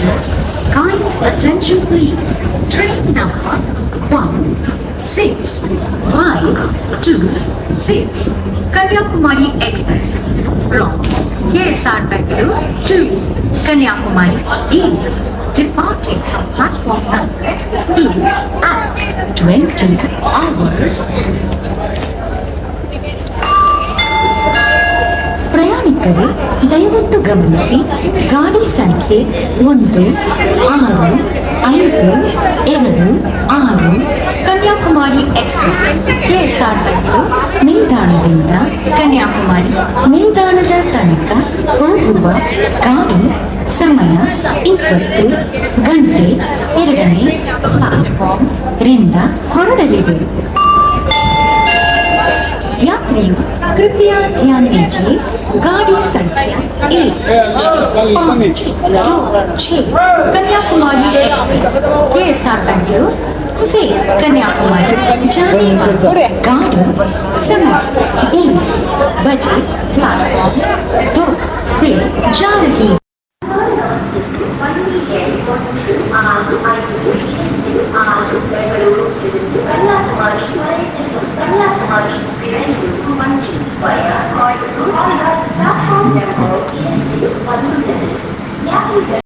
Passengers, kind attention please. Train number 16526 Kanyakumari Express from KSR Bangalore to Kanyakumari is departing from platform number 2 at 20 hours. ಪ್ರಯಾಣಿಕರೇ ದಯವಿಟ್ಟು ಗಮನಿಸಿ, ಗಾಡಿ ಸಂಖ್ಯೆ 1652 Kanyakumari express KSR Bengaluru ನಿಲ್ದಾಣದಿಂದ ಕನ್ಯಾಕುಮಾರಿ ನಿಲ್ದಾಣದ ತನಕ ಹೋಗುವ ಗಾಡಿ ಸಮಯ 20 ಗಂಟೆ 2ನೇ ಪ್ಲಾಟ್ಫಾರ್ಮ್ ರಿಂದ ಹೊರಡಲಿದೆ. यात्रियों कृपया ध्यान दीजिए, गाड़ी संख्या 16526 कन्याकुमारी एक्सप्रेस KSR बेंगलुरु से कन्याकुमारी जाने वाली गाड़ी समय 20 बजे प्लेटफॉर्म 2 से जा रही है.